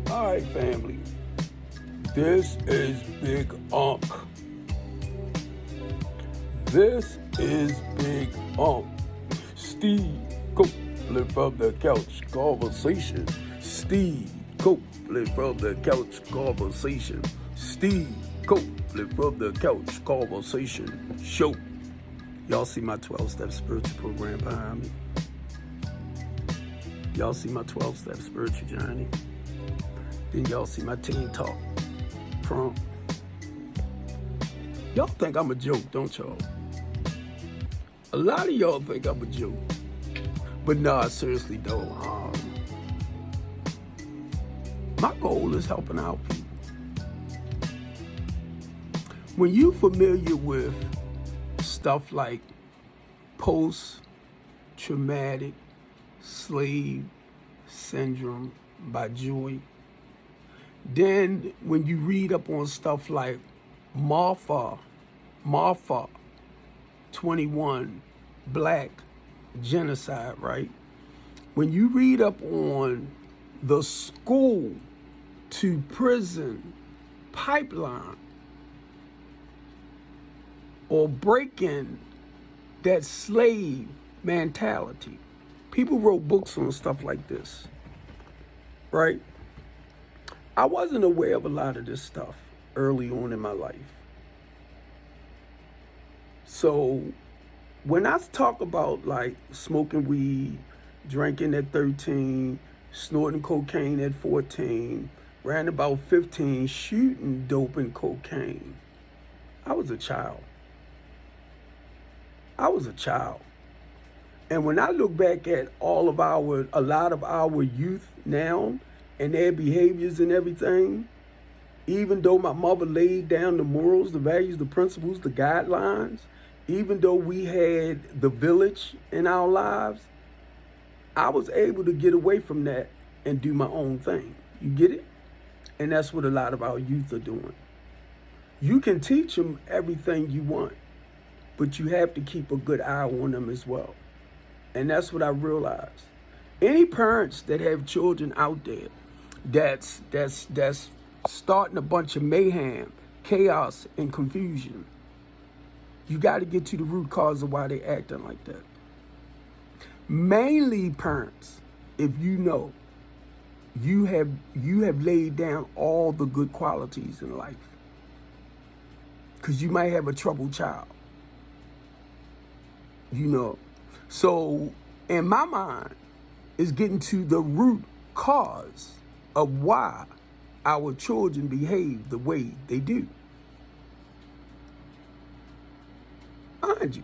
All right, family. This is Big Unk. This is Big Unk. Steve Copeland from the Couch Conversation. Steve Copeland from the Couch Conversation. Steve Copeland from the Couch Conversation Show. Y'all see my 12-step spiritual program behind me? Y'all see my 12-step spiritual journey? Then y'all see my teen talk prompt. Y'all think I'm a joke, don't y'all? A lot of y'all think I'm a joke. But nah, I seriously don't. My goal is helping out people. When you familiar with stuff like post-traumatic slave syndrome by Joy, then when you read up on stuff like Marfa 21 Black genocide, right? When you read up on the school to prison pipeline, or breaking that slave mentality, people wrote books on stuff like this, right? I wasn't aware of a lot of this stuff early on in my life. So when I talk about like smoking weed, drinking at 13, snorting cocaine at 14, ran about 15, shooting dope and cocaine, I was a child. And when I look back at a lot of our youth now and their behaviors and everything, even though my mother laid down the morals, the values, the principles, the guidelines, even though we had the village in our lives, I was able to get away from that and do my own thing. You get it? And that's what a lot of our youth are doing. You can teach them everything you want, but you have to keep a good eye on them as well. And that's what I realized. Any parents that have children out there that's starting a bunch of mayhem, chaos, and confusion, you got to get to the root cause of why they're acting like that. Mainly parents, if you know, you have laid down all the good qualities in life, because you might have a troubled child. So in my mind, it's getting to the root cause of why our children behave the way they do. Mind you,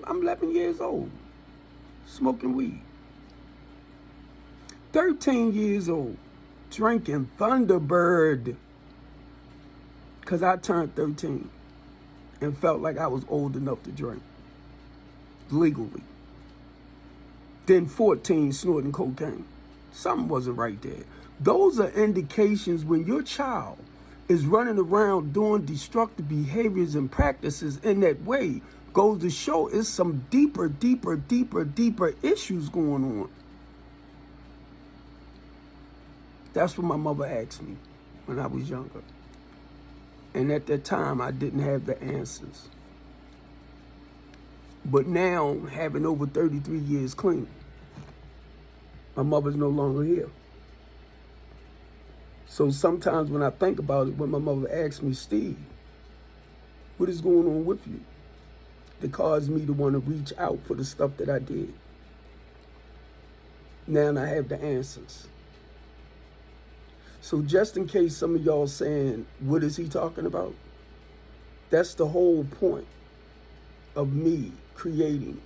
I'm 11 years old, smoking weed. 13 years old, drinking Thunderbird, because I turned 13 and felt like I was old enough to drink legally. Then 14, snorting cocaine. Something wasn't right there. Those are indications when your child is running around doing destructive behaviors and practices in that way, goes to show it's some deeper issues going on. That's what my mother asked me when I was younger. And at that time, I didn't have the answers. But now, having over 33 years clean, my mother's no longer here. So sometimes when I think about it, when my mother asks me, Steve, what is going on with you? That caused me to want to reach out for the stuff that I did. Now I have the answers. So just in case some of y'all saying, what is he talking about? That's the whole point of me creating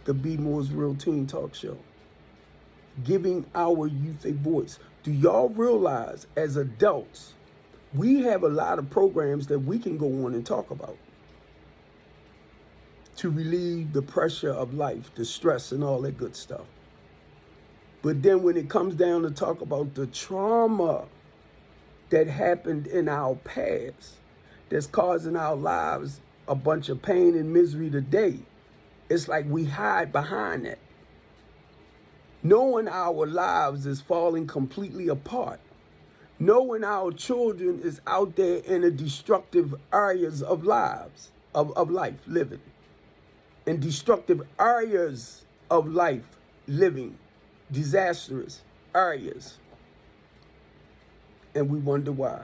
the Be More's Real Teen Talk Show. Giving our youth a voice. Do y'all realize as adults, we have a lot of programs that we can go on and talk about to relieve the pressure of life, the stress and all that good stuff. But then when it comes down to talk about the trauma that happened in our past, that's causing our lives a bunch of pain and misery today, it's like we hide behind that. Knowing our lives is falling completely apart knowing our children is out there in the destructive areas of lives, of life living, in destructive areas of life living, disastrous areas. And we wonder why.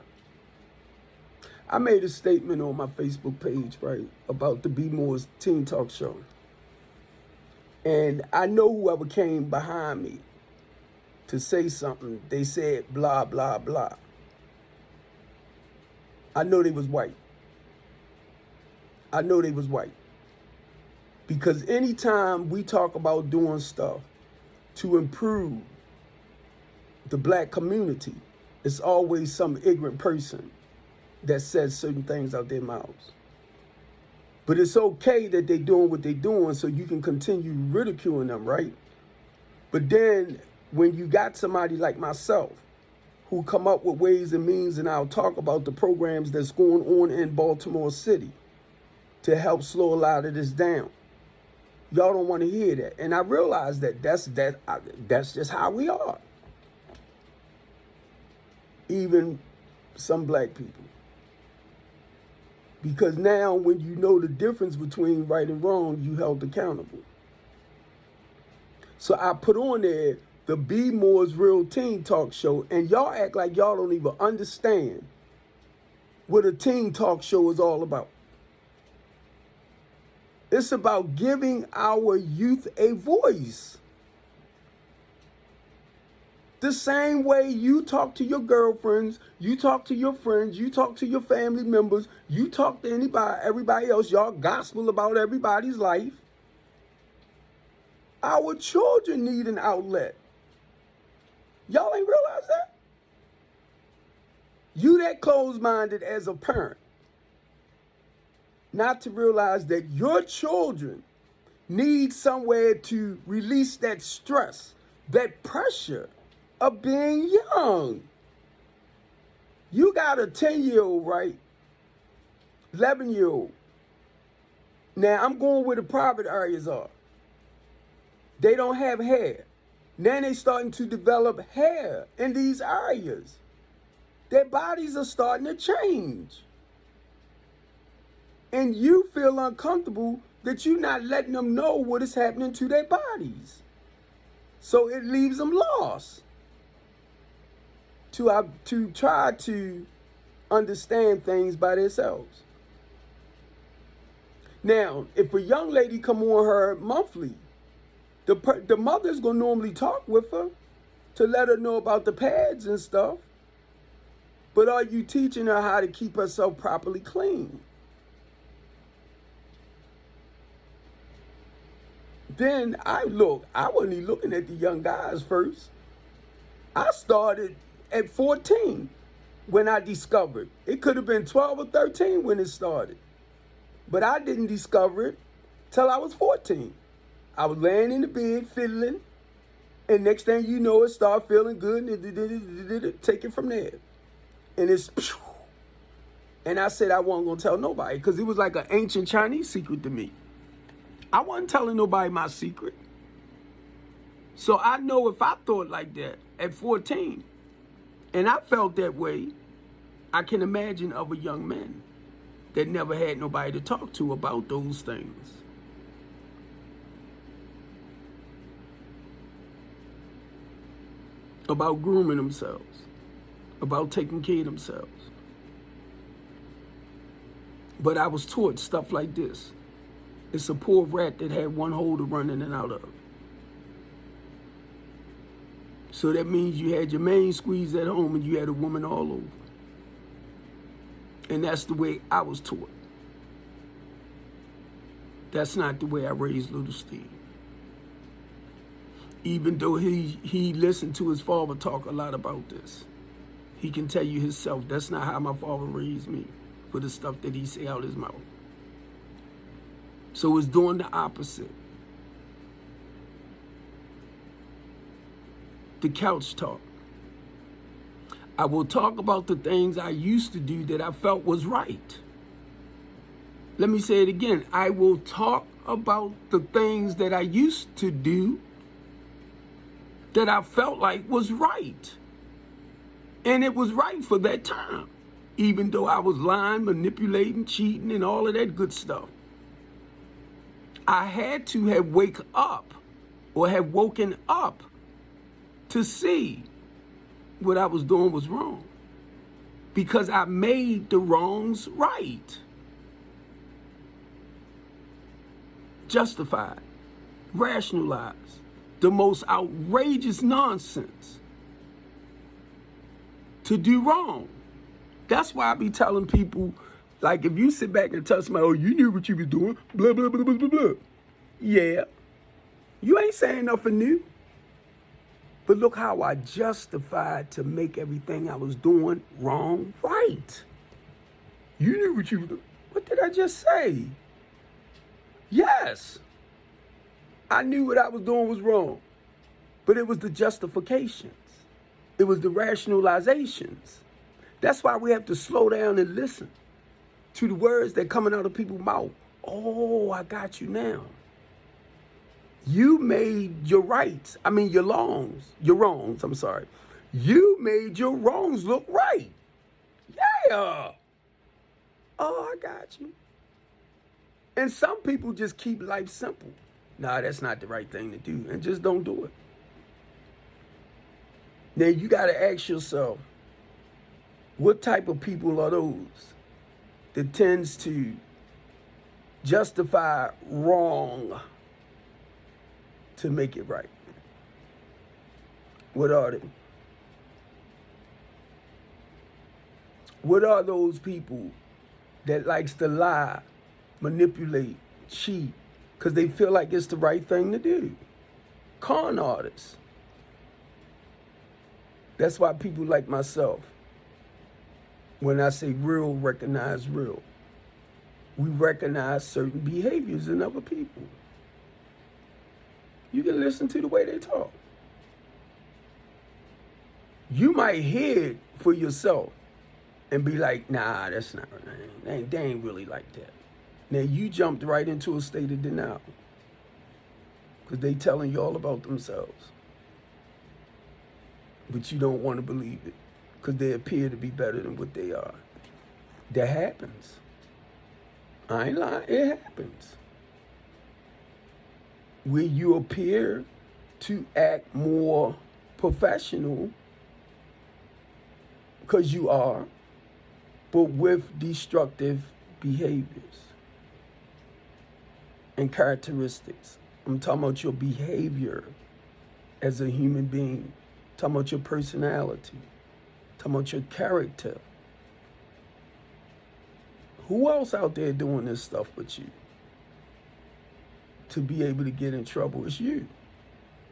I made a statement on my Facebook page, right, about the B Moore's Teen Talk Show. And I know whoever came behind me to say something, they said blah, blah, blah. I know they was white. I know they was white. Because anytime we talk about doing stuff to improve the black community, it's always some ignorant person that says certain things out their mouths. But it's okay that they're doing what they're doing so you can continue ridiculing them, right? But then when you got somebody like myself who come up with ways and means, and I'll talk about the programs that's going on in Baltimore City to help slow a lot of this down. Y'all don't want to hear that. And I realize that that's just how we are. Even some black people. Because now when you know the difference between right and wrong, you held accountable. So I put on there the B Moore's Real Teen Talk Show, and y'all act like y'all don't even understand what a teen talk show is all about. It's about giving our youth a voice. The same way you talk to your girlfriends, you talk to your friends, you talk to your family members, you talk to everybody else, y'all gospel about everybody's life. Our children need an outlet. Y'all ain't realize that? You that closed-minded as a parent, not to realize that your children need somewhere to release that stress, that pressure of being young. You got a 10-year-old, right? 11-year-old. Now, I'm going where the private areas are. They don't have hair. Now they starting to develop hair in these areas. Their bodies are starting to change. And you feel uncomfortable that you're not letting them know what is happening to their bodies. So it leaves them lost to try to understand things by themselves. Now, if a young lady come on her monthly, the mother's going to normally talk with her to let her know about the pads and stuff. But are you teaching her how to keep herself properly clean? Then I wasn't even looking at the young guys first. I started at 14 when I discovered. It could have been 12 or 13 when it started. But I didn't discover it till I was 14. I was laying in the bed fiddling, and next thing you know, it started feeling good, and take it from there. And it's, and I said I wasn't going to tell nobody because it was like an ancient Chinese secret to me. I wasn't telling nobody my secret. So I know if I thought like that at 14, and I felt that way, I can imagine other young men that never had nobody to talk to about those things. About grooming themselves, about taking care of themselves. But I was taught stuff like this. It's a poor rat that had one hole to run in and out of. So that means you had your main squeeze at home and you had a woman all over. And that's the way I was taught. That's not the way I raised little Steve. Even though he listened to his father talk a lot about this. He can tell you himself, that's not how my father raised me, for the stuff that he say out his mouth. So it's doing the opposite. The couch talk. I will talk about the things I used to do that I felt was right. Let me say it again. I will talk about the things that I used to do that I felt like was right. And it was right for that time, even though I was lying, manipulating, cheating, and all of that good stuff. I had to have wake up or have woken up to see what I was doing was wrong, because I made the wrongs right. Justified, rationalized the most outrageous nonsense to do wrong. That's why I be telling people, like, if you sit back and tell somebody, oh, you knew what you was doing, blah, blah, blah, blah, blah, blah. Yeah, you ain't saying nothing new. But look how I justified to make everything I was doing wrong right. You knew what you were doing. What did I just say? Yes, I knew what I was doing was wrong, but it was the justifications. It was the rationalizations. That's why we have to slow down and listen to the words that coming out of people's mouth. Oh, I got you now. You made your rights, your wrongs, I'm sorry. You made your wrongs look right. Yeah. Oh, I got you. And some people just keep life simple. Nah, that's not the right thing to do, and just don't do it. Now, you got to ask yourself, what type of people are those that tends to justify wrong to make it right? What are they? What are those people that likes to lie, manipulate, cheat, because they feel like it's the right thing to do? Con artists. That's why people like myself, when I say real, recognize real, we recognize certain behaviors in other people. You can listen to the way they talk. You might hear it for yourself and be like, nah, that's not right. They ain't really like that. Now, you jumped right into a state of denial because they telling you all about themselves. But you don't want to believe it because they appear to be better than what they are. That happens. I ain't lying, it happens. Where you appear to act more professional, because you are, but with destructive behaviors and characteristics. I'm talking about your behavior as a human being, talking about your personality, talking about your character. Who else out there doing this stuff but you? To be able to get in trouble, it's you.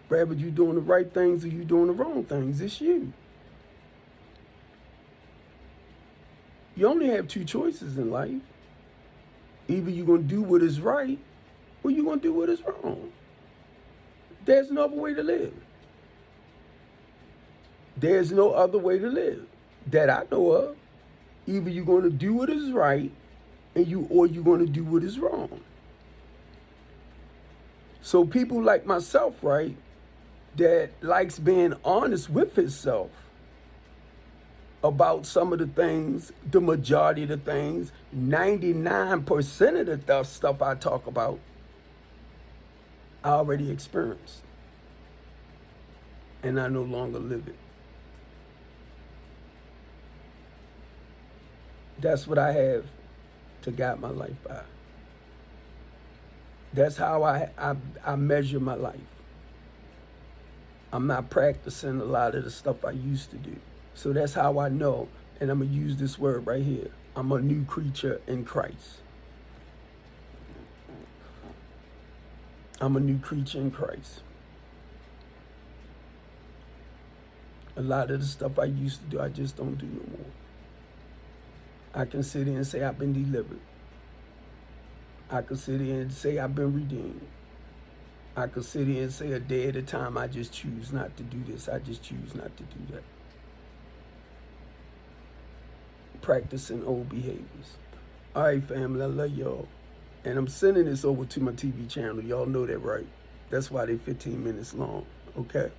Whether you doing the right things or you doing the wrong things, it's you. You only have two choices in life. Either you're going to do what is right or you're going to do what is wrong. There's no other way to live. There's no other way to live that I know of. Either you're going to do what is right or you're going to do what is wrong. So people like myself, right, that likes being honest with himself about some of the things, the majority of the things, 99% of the stuff I talk about, I already experienced. And I no longer live it. That's what I have to guide my life by. That's how I measure my life. I'm not practicing a lot of the stuff I used to do. So that's how I know, and I'm going to use this word right here. I'm a new creature in Christ. I'm a new creature in Christ. A lot of the stuff I used to do, I just don't do no more. I can sit here and say I've been delivered. I could sit here and say I've been redeemed. I could sit here and say a day at a time, I just choose not to do this. I just choose not to do that. Practicing old behaviors. All right, family, I love y'all. And I'm sending this over to my TV channel. Y'all know that, right? That's why they're 15 minutes long, okay?